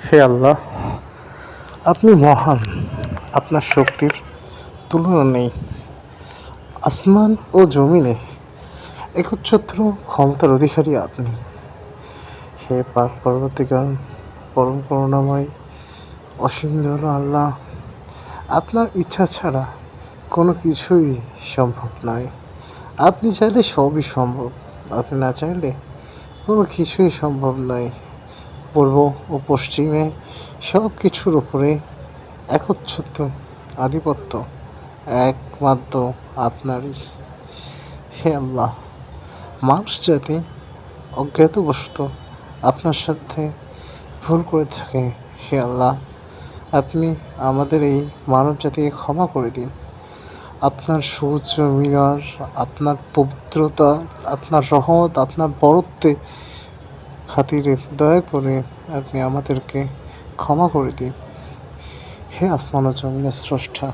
হে আল্লাহ, আপনি মহান। আপনার শক্তির তুলনা নেই। আসমান ও জমিনে একচ্ছত্র ক্ষমতার অধিকারী আপনি। হে পাক পরবর্তীকাল, পরম করুণাময়, অসীম দয়ালু আল্লাহ, আপনার ইচ্ছা ছাড়া কোনো কিছুই সম্ভব নয়। আপনি চাইলে সবই সম্ভব, আপনি না চাইলে কোনো কিছুই সম্ভব নয়। পূর্ব ও পশ্চিমে সব কিছুর উপরে একচ্ছত্র আধিপত্য একমাত্র আপনারই। হে আল্লাহ, মানুষ জাতি অজ্ঞাতবশত আপনার সাথে ভুল করে থাকে। হে আল্লাহ, আপনি আমাদের এই মানব জাতিকে ক্ষমা করে দিন। আপনার সূর্য মিনার, আপনার পবিত্রতা, আপনার রহমত, আপনার বরত্বে খাতিরে দয়া করে আপনি আমাদেরকে ক্ষমা করে দিন। হে আসমান ও জমিনের স্রষ্টা,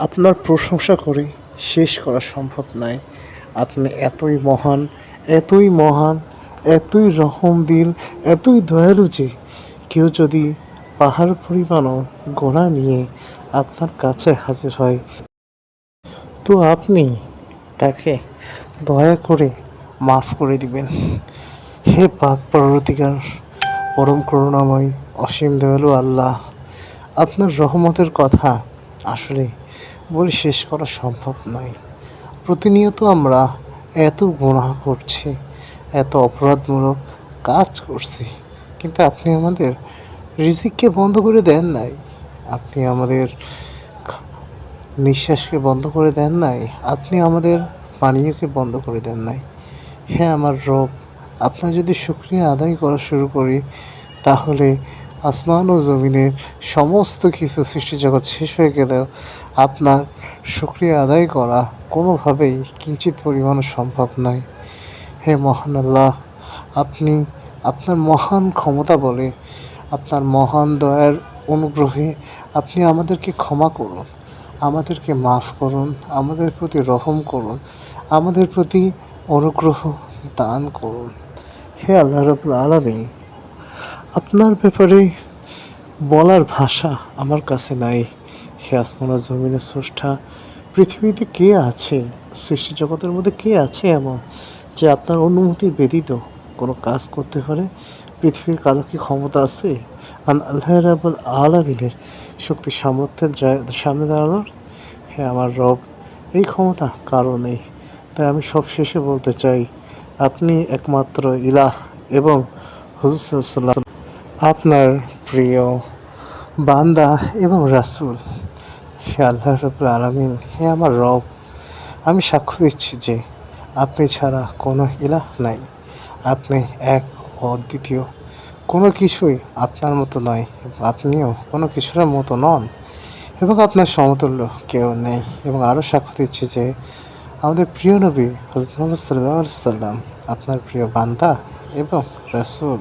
আপনার প্রশংসা করে শেষ করা সম্ভব নয়। আপনি এতই মহান, এতই মহান, এতই রহমদিল, এতই দয়ালু যে কেউ যদি পাহাড় পরিমাণও গোনা নিয়ে আপনার কাছে হাজির হয়, তো আপনি তাকে দয়া করে মাফ করে দিবেন। হে পাক পরবর্তীকার, পরম করুণাময়, অসীম দয়ালু আল্লাহ, আপনার রহমতের কথা আসলে বলে শেষ করা সম্ভব নয়। প্রতিনিয়ত আমরা এত গুনাহ করছি, এত অপরাধমূলক কাজ করছি, কিন্তু আপনি আমাদের রিজিককে বন্ধ করে দেন নাই। আপনি আমাদের নিঃশ্বাসকে বন্ধ করে দেন নাই। আপনি আমাদের পানীয়কে বন্ধ করে দেন নাই। হ্যাঁ আমার রব, আপনার যদি শুকরিয়া আদায় করা শুরু করি, তাহলে আসমান ও জমিনের সমস্ত কিছু সৃষ্টিজগৎ শেষ হয়ে গেলেও আপনার শুকরিয়া আদায় করা কোনোভাবেই কিঞ্চিত পরিমাণও সম্ভব নয়। হে মহান আল্লাহ, আপনি আপনার মহান ক্ষমতা বলে, আপনার মহান দয়ার অনুগ্রহে আপনি আমাদেরকে ক্ষমা করুন, আমাদেরকে মাফ করুন, আমাদের প্রতি রহম করুন, আমাদের প্রতি অনুগ্রহ দান করুন। হে আল্লাহ রাব্বুল আলামিন, আপনার ব্যাপারে বলার ভাষা আমার কাছে নাই। হে আসমান ও জমিনের স্রষ্টা, পৃথিবীতে কে আছে, সৃষ্টি জগতের মধ্যে কে আছে এমন যে আপনার অনুমতি ব্যতীত কোনো কাজ করতে পারে? পৃথিবীর কারো কি ক্ষমতা আছে আল্লাহ রাব্বুল আলামিনের শক্তি সামর্থ্যের সামনে দাঁড়ানোর? হে আমার রব, এই ক্ষমতা কারো নেই। তাই আমি সব শেষে বলতে চাই, আপনি একমাত্র ইলাহ এবং হুজুর সাল্লাল্লাহু আলাইহি আপনার প্রিয় বান্দা এবং রাসূল। হে আল্লাহ রাব্বুল আলামিন, হে আমার রব, আমি সাক্ষ্য দিচ্ছি যে আপনি ছাড়া কোনো ইলাহ নাই। আপনি এক ও অদ্বিতীয়, কোনো কিছুই আপনার মতো নয় এবং আপনিও কোনো কিছুর মতো নন, এবং আপনার সমতুল্য কেউ নেই। এবং আরও সাক্ষ্য দিচ্ছি যে আমাদের প্রিয় নবী হযরত মুহাম্মদ সাল্লাল্লাহু আলাইহি ওয়াসাল্লাম আপনার প্রিয় বান্দা এবং রাসূল।